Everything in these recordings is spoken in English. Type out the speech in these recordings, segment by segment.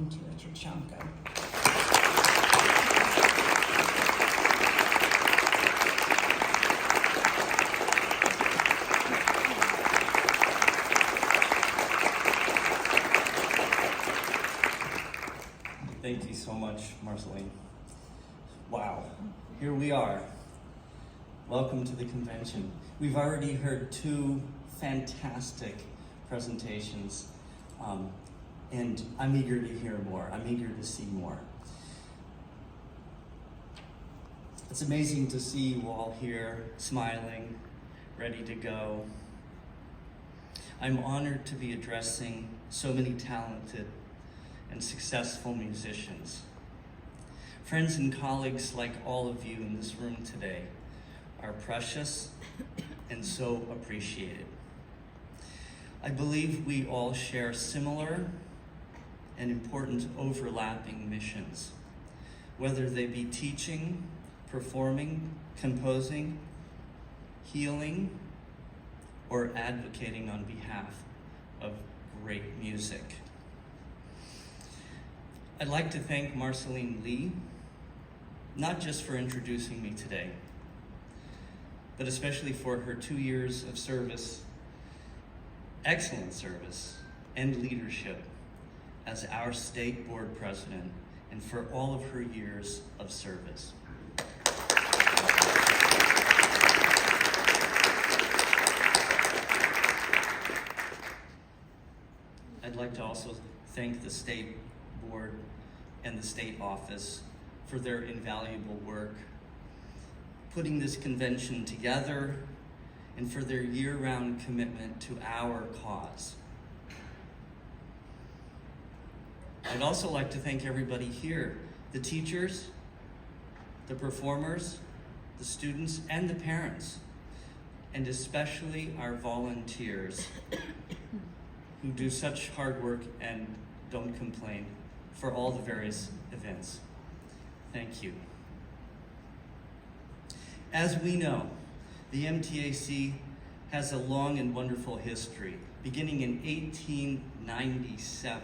into a chachanka. Thank you so much, Marceline. Wow, here we are. Welcome to the convention. We've already heard two fantastic presentations, and I'm eager to hear more. I'm eager to see more. It's amazing to see you all here, smiling, ready to go. I'm honored to be addressing so many talented and successful musicians. Friends and colleagues like all of you in this room today are precious and so appreciated. I believe we all share similar and important overlapping missions, whether they be teaching, performing, composing, healing, or advocating on behalf of great music. I'd like to thank Marceline Lee, not just for introducing me today, but especially for her 2 years of service, excellent service, and leadership as our state board president, and for all of her years of service. I'd like to also thank the state board and the state office for their invaluable work putting this convention together and for their year-round commitment to our cause. I'd also like to thank everybody here, the teachers, the performers, the students, and the parents, and especially our volunteers who do such hard work and don't complain for all the various events. Thank you. As we know, the MTAC has a long and wonderful history, beginning in 1897,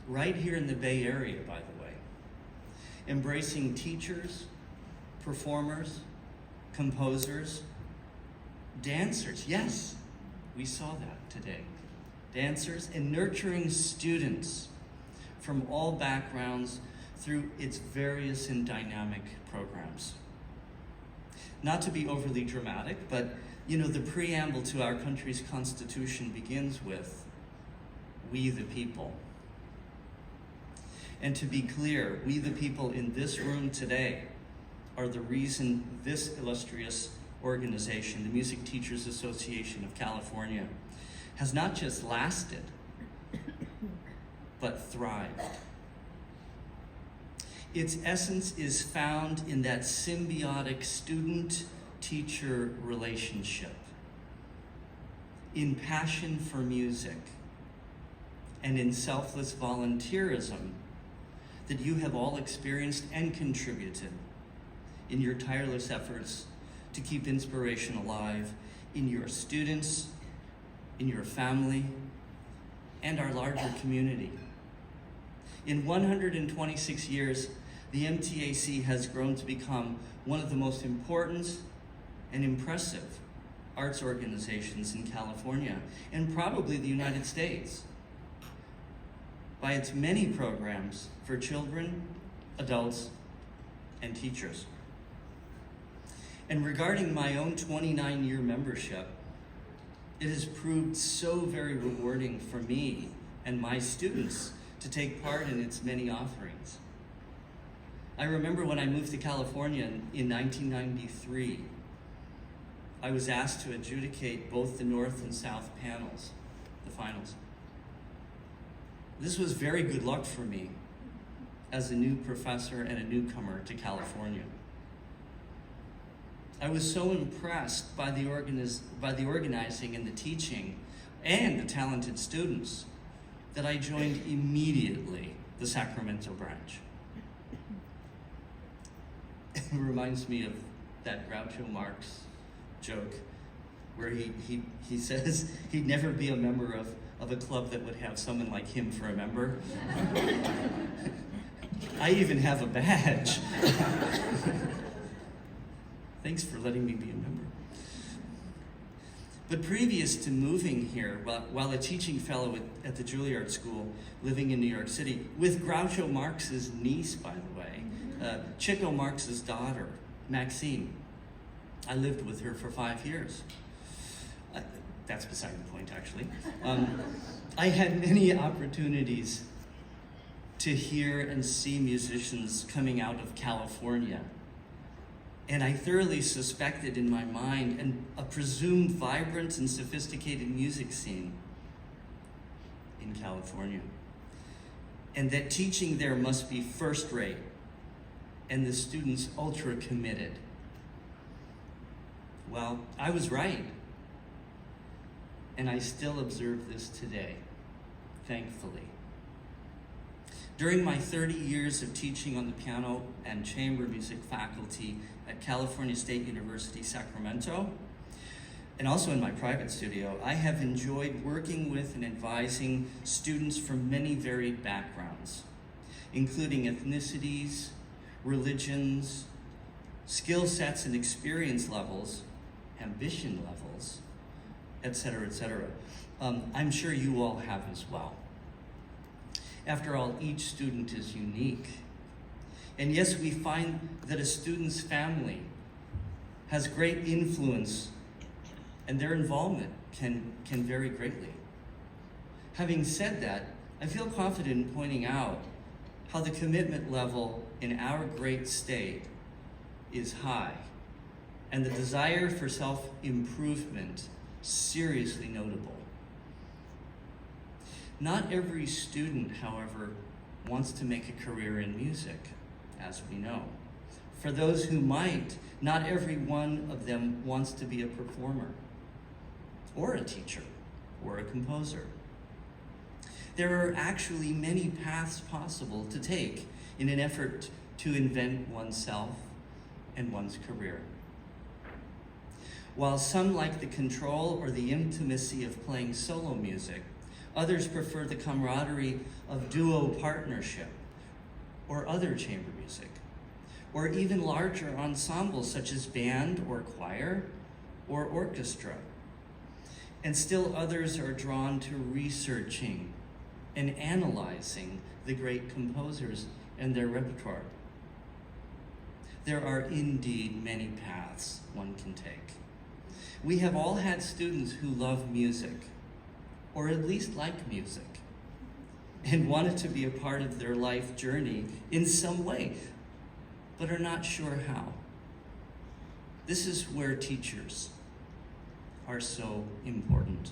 right here in the Bay Area, by the way, embracing teachers, performers, composers, dancers. Yes, we saw that today. Dancers, and nurturing students from all backgrounds through its various and dynamic programs. Not to be overly dramatic, but the preamble to our country's Constitution begins with, "We the people." And to be clear, we the people in this room today are the reason this illustrious organization, the Music Teachers Association of California, has not just lasted, but thrived. Its essence is found in that symbiotic student-teacher relationship, in passion for music, and in selfless volunteerism that you have all experienced and contributed in your tireless efforts to keep inspiration alive in your students, in your family, and our larger community. In 126 years, the MTAC has grown to become one of the most important and impressive arts organizations in California, and probably the United States, by its many programs for children, adults, and teachers. And regarding my own 29-year membership, it has proved so very rewarding for me and my students to take part in its many offerings. I remember when I moved to California in 1993, I was asked to adjudicate both the North and South panels, the finals. This was very good luck for me as a new professor and a newcomer to California. I was so impressed by the organizing and the teaching and the talented students that I joined immediately the Sacramento branch. It reminds me of that Groucho Marx joke where he says he'd never be a member of a club that would have someone like him for a member. I even have a badge. Thanks for letting me be a member. But previous to moving here, while a teaching fellow at the Juilliard School, living in New York City, with Groucho Marx's niece, by the way, Chico Marx's daughter, Maxine. I lived with her for 5 years. That's beside the point, actually. I had many opportunities to hear and see musicians coming out of California. And I thoroughly suspected in my mind a presumed vibrant and sophisticated music scene in California. And that teaching there must be first rate and the students ultra committed. Well, I was right. And I still observe this today, thankfully. During my 30 years of teaching on the piano and chamber music faculty at California State University, Sacramento, and also in my private studio, I have enjoyed working with and advising students from many varied backgrounds, including ethnicities, religions, skill sets and experience levels, ambition levels, etc., etc. I'm sure you all have as well. After all, each student is unique. And yes, we find that a student's family has great influence and their involvement can vary greatly. Having said that, I feel confident in pointing out how the commitment level in our great state is high and the desire for self-improvement seriously notable. Not every student, however, wants to make a career in music, as we know. For those who might, not every one of them wants to be a performer, or a teacher, or a composer. There are actually many paths possible to take in an effort to invent oneself and one's career. While some like the control or the intimacy of playing solo music, others prefer the camaraderie of duo partnership or other chamber music, or even larger ensembles such as band or choir or orchestra. And still others are drawn to researching and analyzing the great composers and their repertoire. There are indeed many paths one can take. We have all had students who love music, or at least like music, and wanted to be a part of their life journey in some way, but are not sure how. This is where teachers are so important.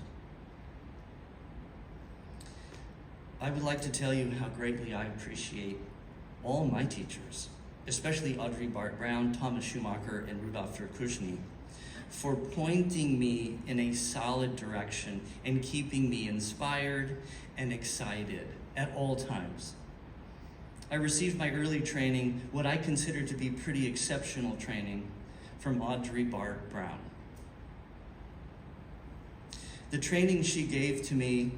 I would like to tell you how greatly I appreciate all my teachers, especially Audrey Bart-Brown, Thomas Schumacher, and Rudolf Verkushny, for pointing me in a solid direction and keeping me inspired and excited at all times. I received my early training, what I consider to be pretty exceptional training, from Audrey Bart-Brown. The training she gave to me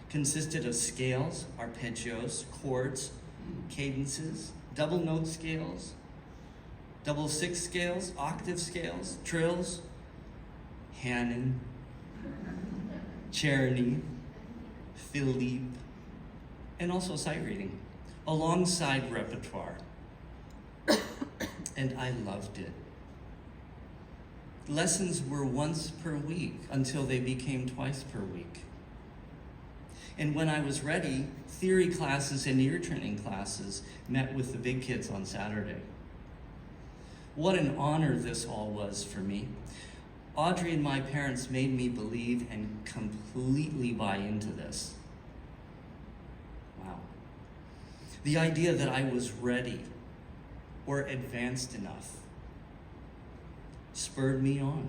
consisted of scales, arpeggios, chords, cadences, double note scales, double sixth scales, octave scales, trills, Hanon, Czerny, Philippe, and also sight reading, alongside repertoire. And I loved it. Lessons were once per week until they became twice per week. And when I was ready, theory classes and ear training classes met with the big kids on Saturday. What an honor this all was for me. Audrey and my parents made me believe and completely buy into this. Wow. The idea that I was ready or advanced enough spurred me on.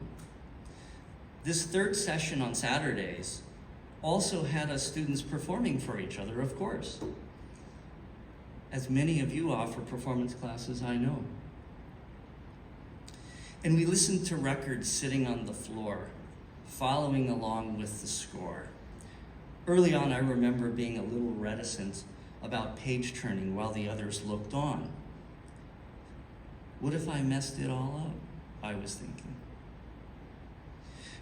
This third session on Saturdays also had us students performing for each other, of course. As many of you offer performance classes, I know. And we listened to records sitting on the floor, following along with the score. Early on, I remember being a little reticent about page turning while the others looked on. What if I messed it all up? I was thinking.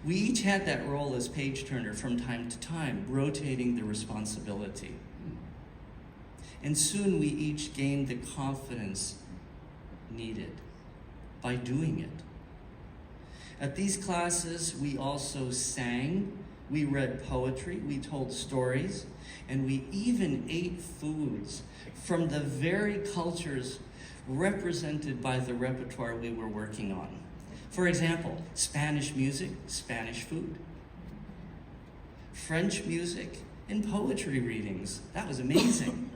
We each had that role as page turner from time to time, rotating the responsibility. And soon we each gained the confidence needed by doing it. At these classes, we also sang, we read poetry, we told stories, and we even ate foods from the very cultures represented by the repertoire we were working on. For example, Spanish music, Spanish food. French music and poetry readings. That was amazing.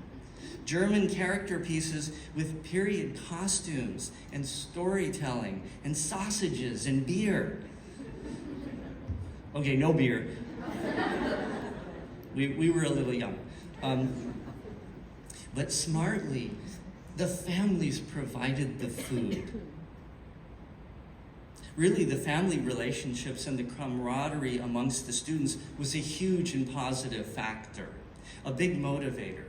German character pieces with period costumes and storytelling and sausages and beer. Okay, no beer. We were a little young. But smartly, the families provided the food. Really, the family relationships and the camaraderie amongst the students was a huge and positive factor, a big motivator.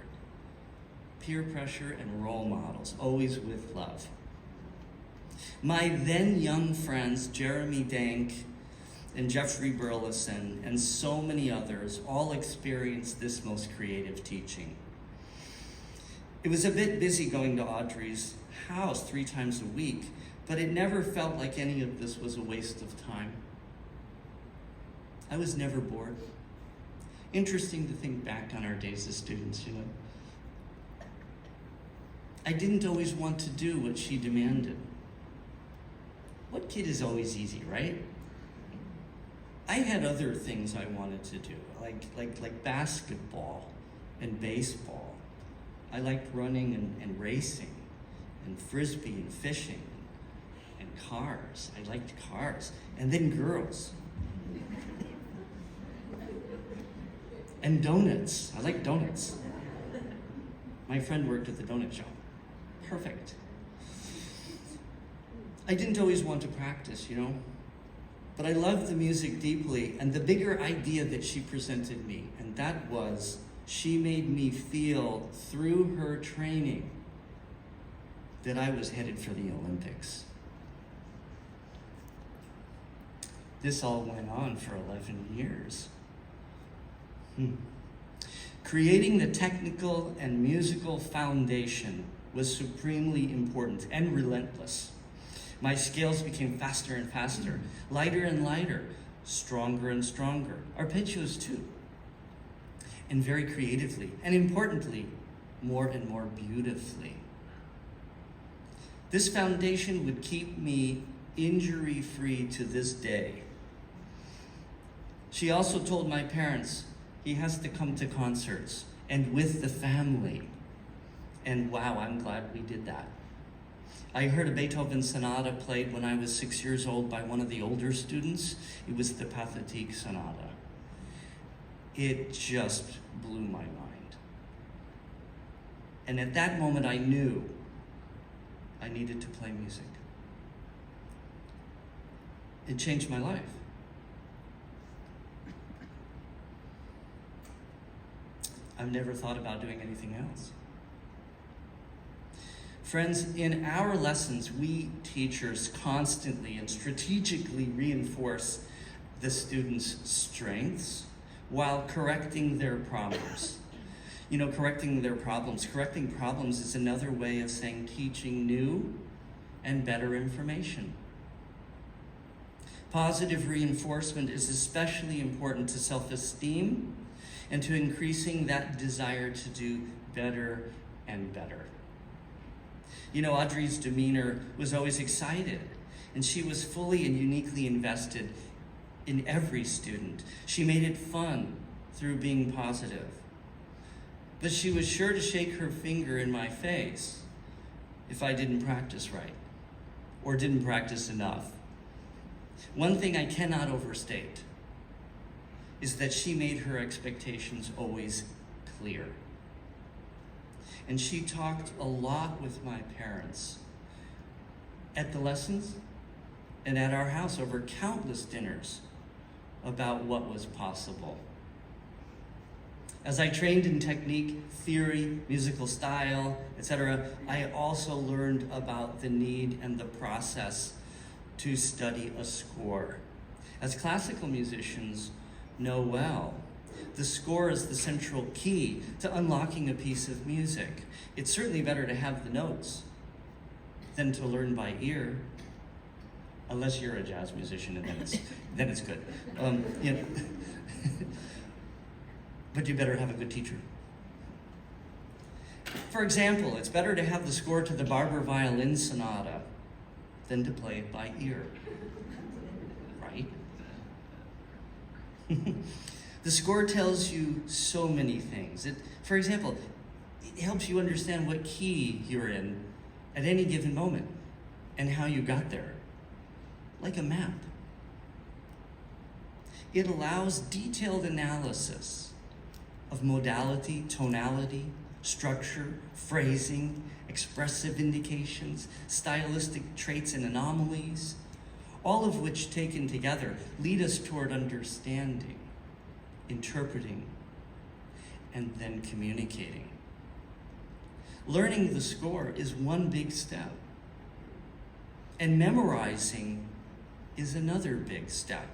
Peer pressure and role models, always with love. My then young friends, Jeremy Dank and Jeffrey Burleson, and so many others, all experienced this most creative teaching. It was a bit busy going to Audrey's house 3 times a week, but it never felt like any of this was a waste of time. I was never bored. Interesting to think back on our days as students, you know. I didn't always want to do what she demanded. What kid is always easy, right? I had other things I wanted to do, like basketball and baseball. I liked running and racing and frisbee and fishing and cars. I liked cars. And then girls. And donuts. I like donuts. My friend worked at the donut shop. Perfect. I didn't always want to practice, you know, but I loved the music deeply and the bigger idea that she presented me, and that was she made me feel through her training that I was headed for the Olympics. This all went on for 11 years. Creating the technical and musical foundation was supremely important and relentless. My scales became faster and faster, lighter and lighter, stronger and stronger, arpeggios too. And very creatively, and importantly, more and more beautifully. This foundation would keep me injury-free to this day. She also told my parents, he has to come to concerts and with the family. And wow, I'm glad we did that. I heard a Beethoven sonata played when I was 6 years old by one of the older students. It was the Pathétique Sonata. It just blew my mind. And at that moment, I knew I needed to play music. It changed my life. I've never thought about doing anything else. Friends, in our lessons, we teachers constantly and strategically reinforce the students' strengths while correcting their problems. You know, correcting problems is another way of saying teaching new and better information. Positive reinforcement is especially important to self-esteem and to increasing that desire to do better and better. You know, Audrey's demeanor was always excited, and she was fully and uniquely invested in every student. She made it fun through being positive. But she was sure to shake her finger in my face if I didn't practice right or didn't practice enough. One thing I cannot overstate is that she made her expectations always clear. And she talked a lot with my parents at the lessons and at our house over countless dinners about what was possible. As I trained in technique, theory, musical style, etc., I also learned about the need and the process to study a score. As classical musicians know well, the score is the central key to unlocking a piece of music. It's certainly better to have the notes than to learn by ear, unless you're a jazz musician, and then it's good. You know, but you better have a good teacher. For example, it's better to have the score to the Barber Violin Sonata than to play it by ear, right? The score tells you so many things. For example, it helps you understand what key you're in at any given moment and how you got there, like a map. It allows detailed analysis of modality, tonality, structure, phrasing, expressive indications, stylistic traits and anomalies, all of which taken together lead us toward understanding, interpreting, and then communicating. Learning the score is one big step, and memorizing is another big step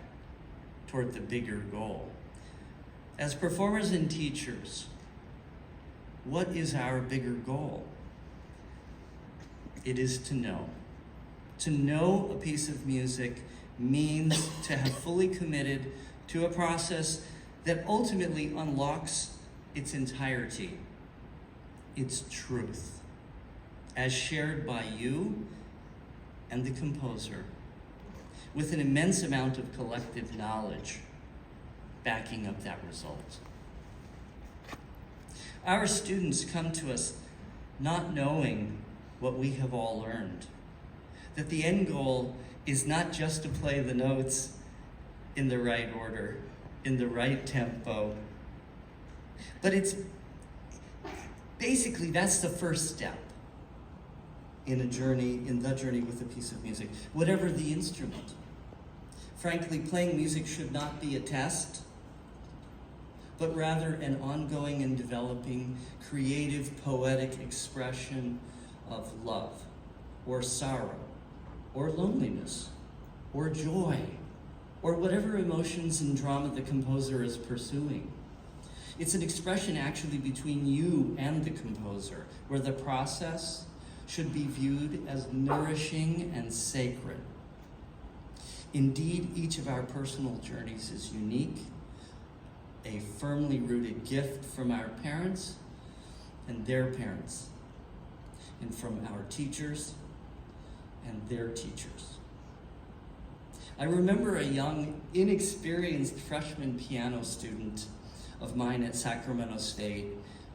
toward the bigger goal. As performers and teachers, what is our bigger goal? It is to know. To know a piece of music means to have fully committed to a process that ultimately unlocks its entirety, its truth, as shared by you and the composer, with an immense amount of collective knowledge backing up that result. Our students come to us not knowing what we have all learned, that the end goal is not just to play the notes in the right order, in the right tempo, but it's basically, that's the first step in the journey with a piece of music, whatever the instrument. Frankly, playing music should not be a test, but rather an ongoing and developing creative, poetic expression of love, or sorrow, or loneliness, or joy, or whatever emotions and drama the composer is pursuing. It's an expression actually between you and the composer, where the process should be viewed as nourishing and sacred. Indeed, each of our personal journeys is unique, a firmly rooted gift from our parents and their parents, and from our teachers and their teachers. I remember a young, inexperienced freshman piano student of mine at Sacramento State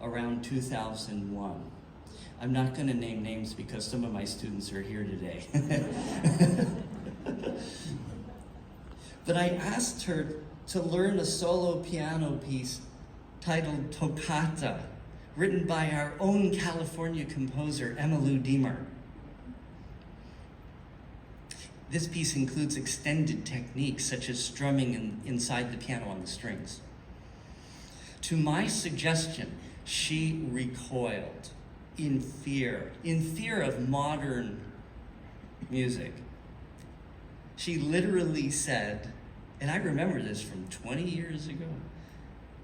around 2001. I'm not going to name names because some of my students are here today. But I asked her to learn a solo piano piece titled Toccata, written by our own California composer, Emmylou Deemer. This piece includes extended techniques such as strumming inside the piano on the strings. To my suggestion, she recoiled in fear of modern music. She literally said, and I remember this from 20 years ago,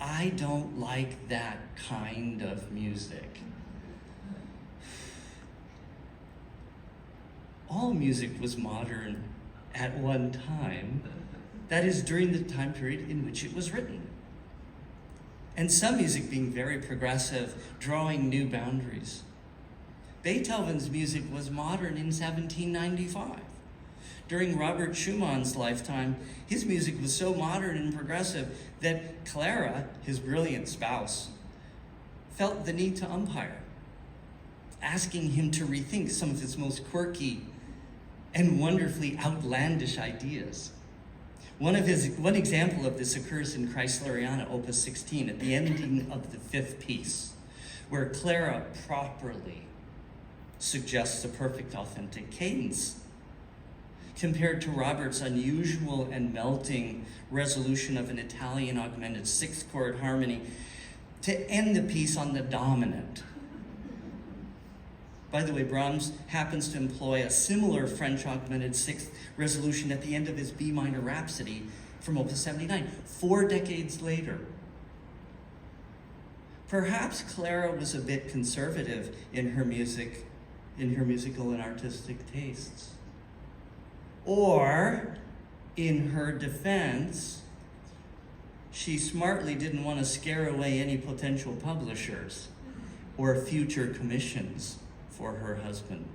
"I don't like that kind of music." All music was modern at one time, that is, during the time period in which it was written. And some music being very progressive, drawing new boundaries. Beethoven's music was modern in 1795. During Robert Schumann's lifetime, his music was so modern and progressive that Clara, his brilliant spouse, felt the need to umpire, asking him to rethink some of his most quirky and wonderfully outlandish ideas. One example of this occurs in Chrysleriana, Opus 16, at the ending of the fifth piece, where Clara properly suggests a perfect authentic cadence, compared to Robert's unusual and melting resolution of an Italian augmented sixth chord harmony. to end the piece on the dominant. By the way, Brahms happens to employ a similar French augmented sixth resolution at the end of his B minor Rhapsody from Opus 79, 4 decades later. Perhaps Clara was a bit conservative in her musical and artistic tastes. Or, in her defense, she smartly didn't want to scare away any potential publishers or future commissions for her husband.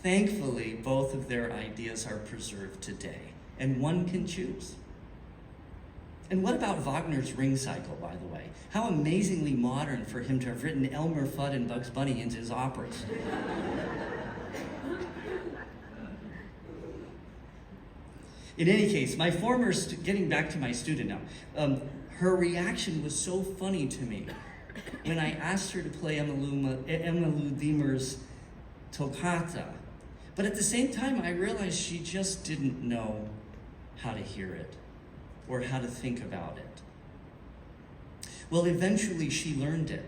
Thankfully, both of their ideas are preserved today, and one can choose. And what about Wagner's Ring Cycle, by the way? How amazingly modern for him to have written Elmer Fudd and Bugs Bunny into his operas. In any case, my former, getting back to my student now, her reaction was so funny to me when I asked her to play Emmylou Diemer's Toccata. But at the same time, I realized she just didn't know how to hear it or how to think about it. Well, eventually she learned it.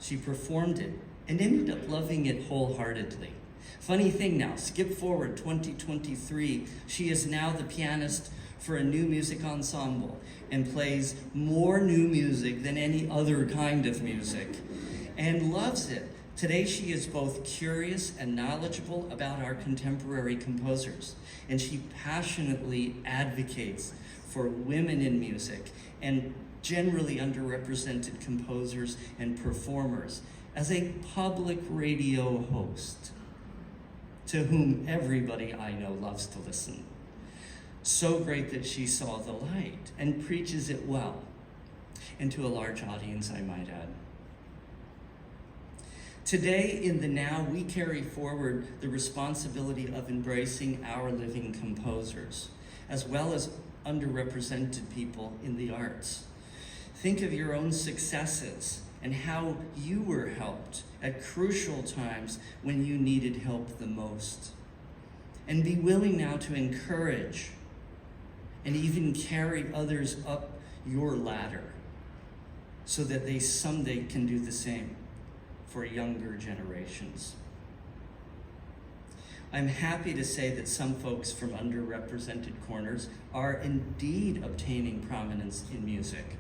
She performed it and ended up loving it wholeheartedly. Funny thing now, skip forward 2023, she is now the pianist for a new music ensemble and plays more new music than any other kind of music and loves it. Today she is both curious and knowledgeable about our contemporary composers, and she passionately advocates for women in music and generally underrepresented composers and performers as a public radio host to whom everybody I know loves to listen. So great that she saw the light and preaches it well, and to a large audience, I might add. Today, in the now, we carry forward the responsibility of embracing our living composers, as well as underrepresented people in the arts. Think of your own successes and how you were helped at crucial times when you needed help the most. And be willing now to encourage and even carry others up your ladder so that they someday can do the same for younger generations. I'm happy to say that some folks from underrepresented corners are indeed obtaining prominence in music.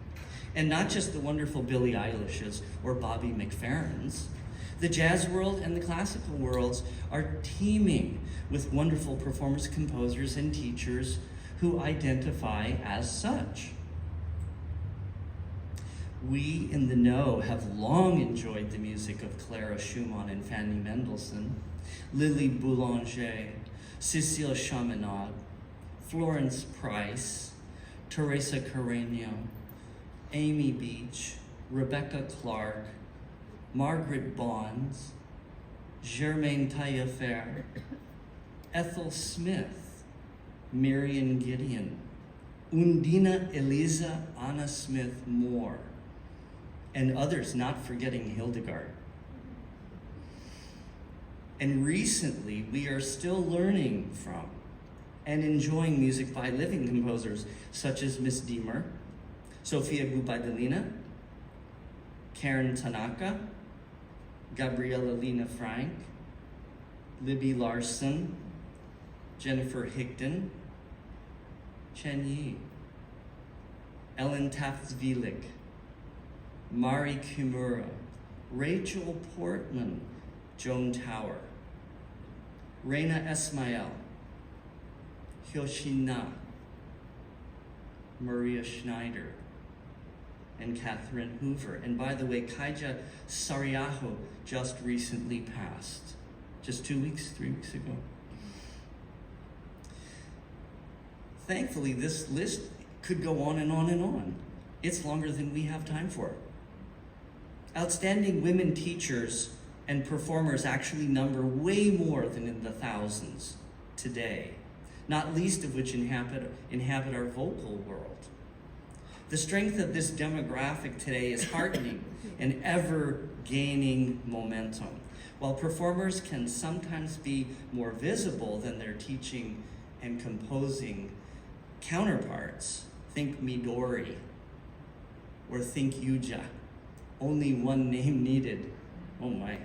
And not just the wonderful Billie Eilishes or Bobby McFerrins. The jazz world and the classical worlds are teeming with wonderful performers, composers, and teachers who identify as such. We in the know have long enjoyed the music of Clara Schumann and Fanny Mendelssohn, Lily Boulanger, Cécile Chaminade, Florence Price, Teresa Carreño, Amy Beach, Rebecca Clark, Margaret Bonds, Germaine Taillefer, Ethel Smith, Marion Gideon, Undina Eliza Anna Smith Moore, and others, not forgetting Hildegard. And recently, we are still learning from and enjoying music by living composers such as Miss Diemer, Sofia Gubaidulina, Karen Tanaka, Gabriela Lena Frank, Libby Larson, Jennifer Higdon, Chen Yi, Ellen Taft-Zwilich, Mari Kimura, Rachel Portman, Joan Tower, Reina Esmael, Hyoshina, Maria Schneider, and Catherine Hoover. And by the way, Kaija Sariaho just recently passed, just 3 weeks ago. Thankfully, this list could go on and on and on. It's longer than we have time for. Outstanding women teachers and performers actually number way more than in the thousands today, not least of which inhabit our vocal world. The strength of this demographic today is heartening and ever gaining momentum. While performers can sometimes be more visible than their teaching and composing counterparts, think Midori, or think Yuja. Only one name needed. Oh my.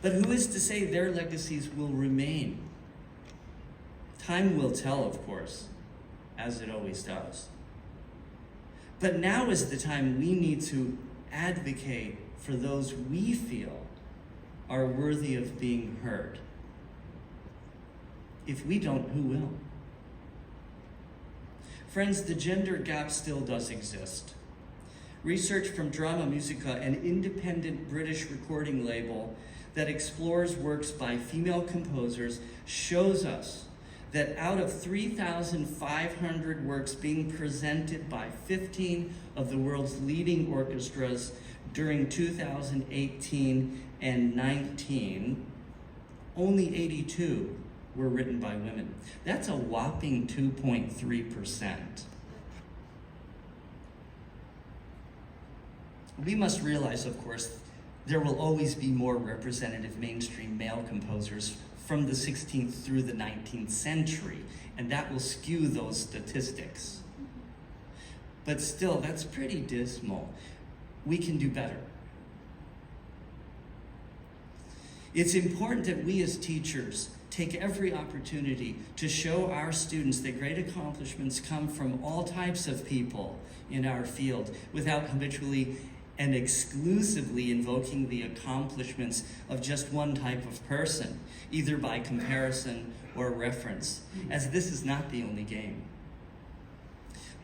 But who is to say their legacies will remain? Time will tell, of course, as it always does. But now is the time we need to advocate for those we feel are worthy of being heard. If we don't, who will? Friends, the gender gap still does exist. Research from Drama Musica, an independent British recording label that explores works by female composers, shows us that out of 3,500 works being presented by 15 of the world's leading orchestras during 2018 and 19, only 82 were written by women. That's a whopping 2.3%. We must realize, of course, there will always be more representative mainstream male composers from the 16th through the 19th century, and that will skew those statistics. But still, that's pretty dismal. We can do better. It's important that we as teachers take every opportunity to show our students that great accomplishments come from all types of people in our field without habitually and exclusively invoking the accomplishments of just one type of person, either by comparison or reference, as this is not the only game.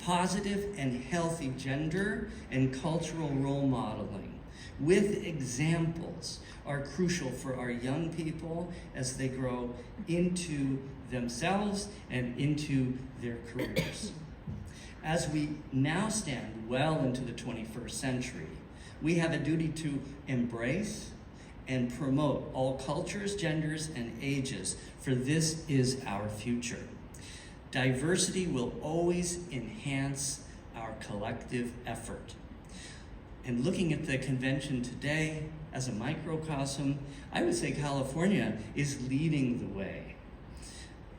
Positive and healthy gender and cultural role modeling with examples are crucial for our young people as they grow into themselves and into their careers. As we now stand well into the 21st century, we have a duty to embrace and promote all cultures, genders, and ages, for this is our future. Diversity will always enhance our collective effort. And looking at the convention today as a microcosm, I would say California is leading the way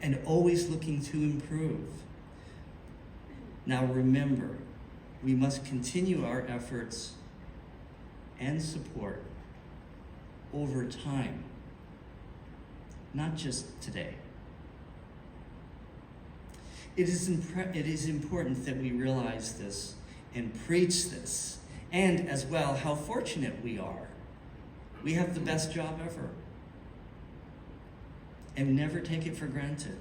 and always looking to improve. Now remember, we must continue our efforts and support over time, not just today. It is important that we realize this and preach this, and as well, how fortunate we are. We have the best job ever. And never take it for granted.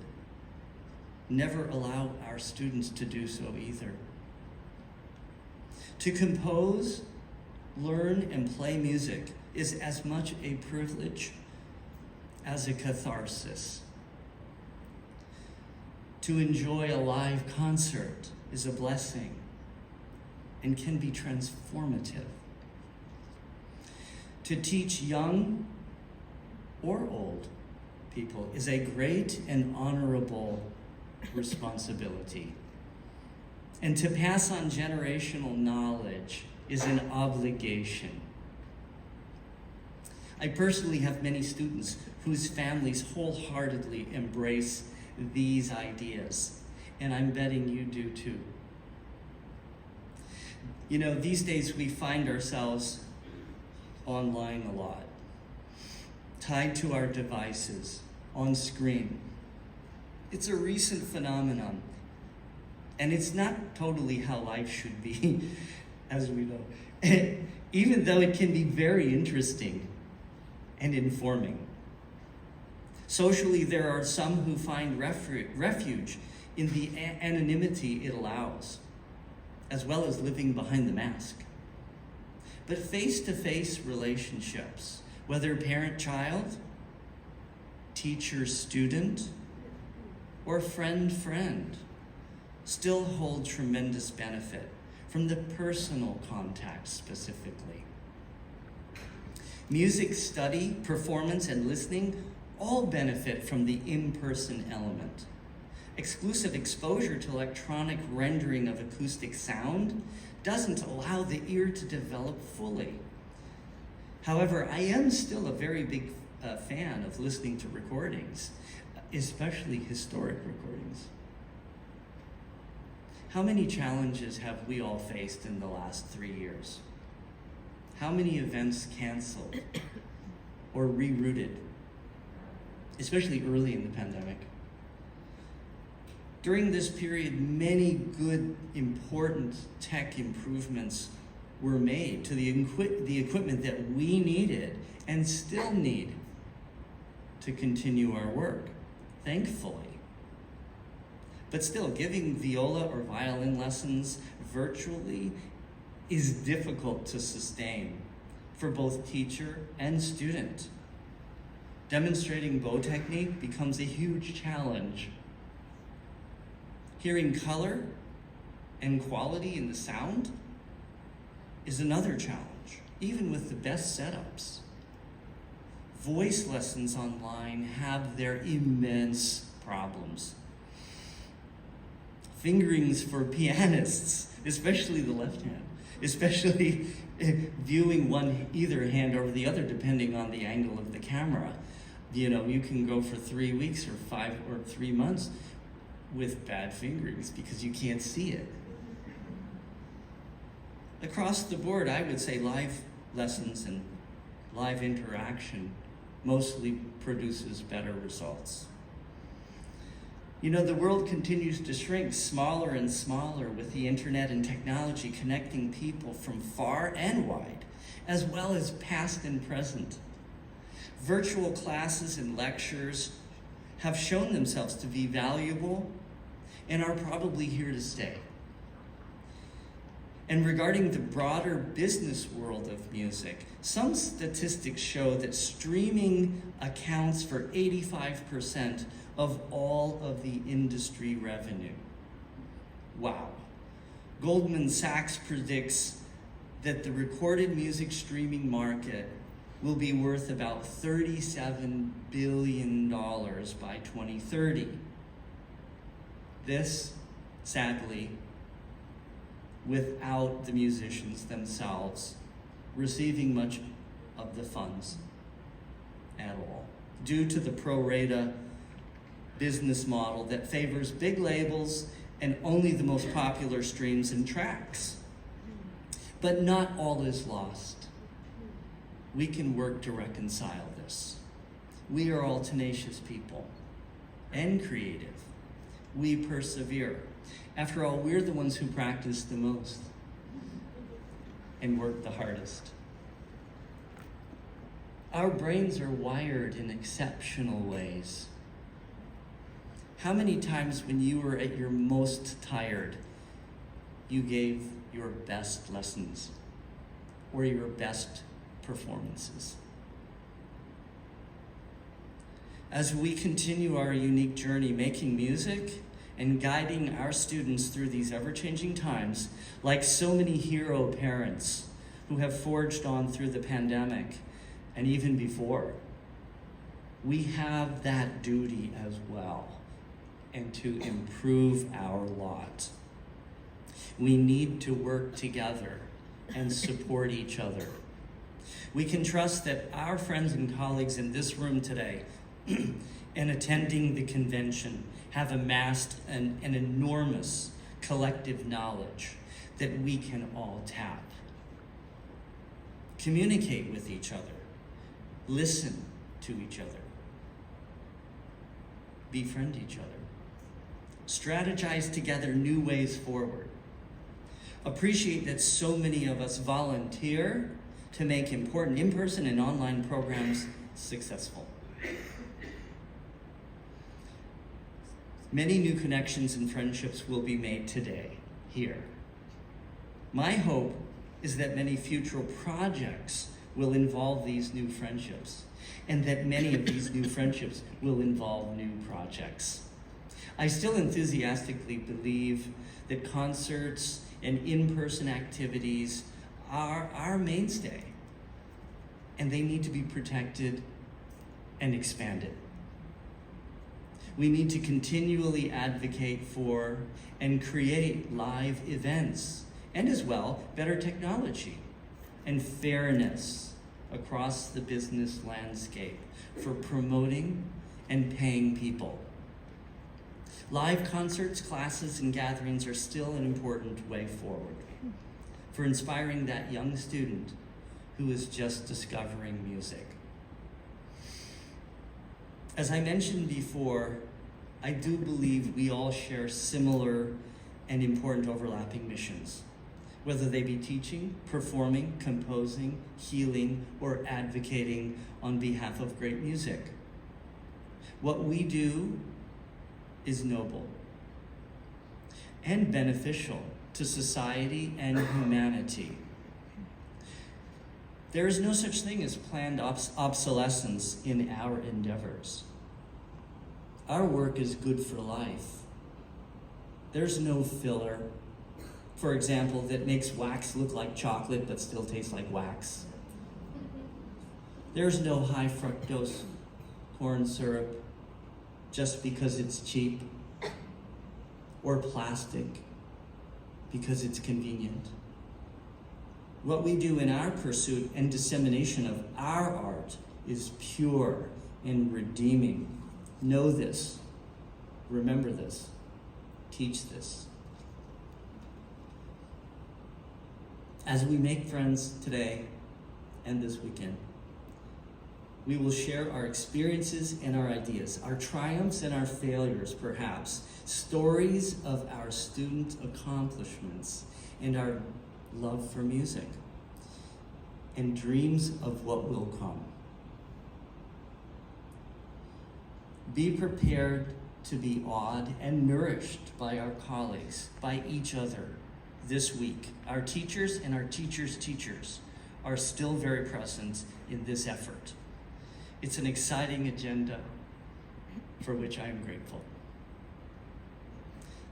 Never allow our students to do so either. To compose, learn, and play music is as much a privilege as a catharsis. To enjoy a live concert is a blessing and can be transformative. To teach young or old people is a great and honorable responsibility. And to pass on generational knowledge is an obligation. I personally have many students whose families wholeheartedly embrace these ideas, and I'm betting you do too. You know, these days we find ourselves online a lot, tied to our devices, on screen. It's a recent phenomenon, and it's not totally how life should be, as we know, even though it can be very interesting and informing. Socially, there are some who find refuge in the anonymity it allows, as well as living behind the mask. But face-to-face relationships, whether parent-child, teacher-student, or friend-friend, still hold tremendous benefit from the personal contact specifically. Music study, performance, and listening all benefit from the in-person element. Exclusive exposure to electronic rendering of acoustic sound doesn't allow the ear to develop fully. However, I am still a very big fan of listening to recordings, especially historic recordings. How many challenges have we all faced in the last 3 years? How many events canceled or rerouted, especially early in the pandemic? During this period, many good, important tech improvements were made to the equipment that we needed and still need to continue our work, thankfully. But still, giving viola or violin lessons virtually is difficult to sustain for both teacher and student. Demonstrating bow technique becomes a huge challenge. Hearing color and quality in the sound is another challenge, even with the best setups. Voice lessons online have their immense problems. Fingerings for pianists, especially the left hand, especially viewing either hand over the other depending on the angle of the camera. You can go for 3 weeks or 5 or 3 months with bad fingerings because you can't see it. Across the board, I would say live lessons and live interaction mostly produces better results. The world continues to shrink smaller and smaller with the internet and technology connecting people from far and wide, as well as past and present. Virtual classes and lectures have shown themselves to be valuable and are probably here to stay. And regarding the broader business world of music, some statistics show that streaming accounts for 85% of all of the industry revenue. Wow. Goldman Sachs predicts that the recorded music streaming market will be worth about $37 billion by 2030. This, sadly, without the musicians themselves receiving much of the funds at all, due to the pro rata business model that favors big labels and only the most popular streams and tracks. But not all is lost. We can work to reconcile this. We are all tenacious people and creative. We persevere. After all, we're the ones who practice the most and work the hardest. Our brains are wired in exceptional ways. How many times when you were at your most tired, you gave your best lessons or your best performances? As we continue our unique journey making music and guiding our students through these ever-changing times, like so many hero parents who have forged on through the pandemic and even before, we have that duty as well, and to improve our lot. We need to work together and support each other. We can trust that our friends and colleagues in this room today and attending the convention have amassed an enormous collective knowledge that we can all tap. Communicate with each other. Listen to each other. Befriend each other. Strategize together new ways forward. Appreciate that so many of us volunteer to make important in-person and online programs successful. Many new connections and friendships will be made today, here. My hope is that many future projects will involve these new friendships, and that many of these new friendships will involve new projects. I still enthusiastically believe that concerts and in-person activities are our mainstay, and they need to be protected and expanded. We need to continually advocate for and create live events, and as well, better technology and fairness across the business landscape for promoting and paying people. Live concerts, classes, and gatherings are still an important way forward for inspiring that young student who is just discovering music. As I mentioned before, I do believe we all share similar and important overlapping missions, whether they be teaching, performing, composing, healing, or advocating on behalf of great music. What we do is noble and beneficial to society and humanity. There is no such thing as planned obsolescence in our endeavors. Our work is good for life. There's no filler, for example, that makes wax look like chocolate but still tastes like wax. There's no high fructose corn syrup just because it's cheap, or plastic because it's convenient. What we do in our pursuit and dissemination of our art is pure and redeeming. Know this, remember this, teach this. As we make friends today and this weekend, we will share our experiences and our ideas, our triumphs and our failures, perhaps, stories of our student accomplishments and our love for music, and dreams of what will come. Be prepared to be awed and nourished by our colleagues, by each other this week. Our teachers and our teachers' teachers are still very present in this effort. It's an exciting agenda for which I am grateful.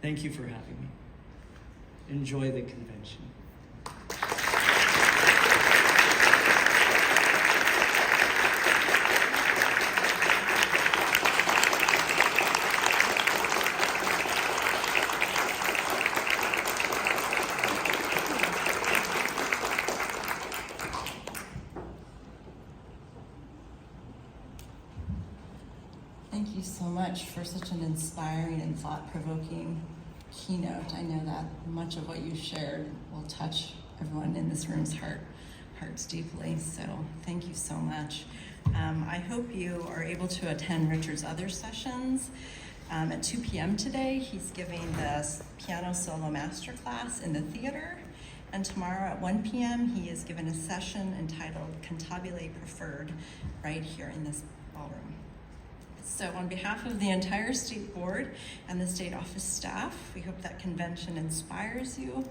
Thank you for having me. Enjoy the convention. Thank you so much for such an inspiring and thought-provoking keynote. I know that much of what you shared will touch everyone in this room's hearts deeply, so thank you so much. I hope you are able to attend Richard's other sessions. At 2 p.m. today, he's giving the piano solo masterclass in the theater, and tomorrow at 1 p.m. he is given a session entitled Cantabile Preferred right here in this ballroom. So on behalf of the entire state board and the state office staff, we hope that convention inspires you,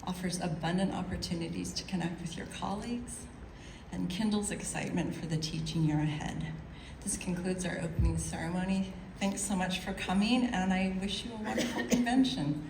offers abundant opportunities to connect with your colleagues, and kindles excitement for the teaching year ahead. This concludes our opening ceremony. Thanks so much for coming, and I wish you a wonderful convention.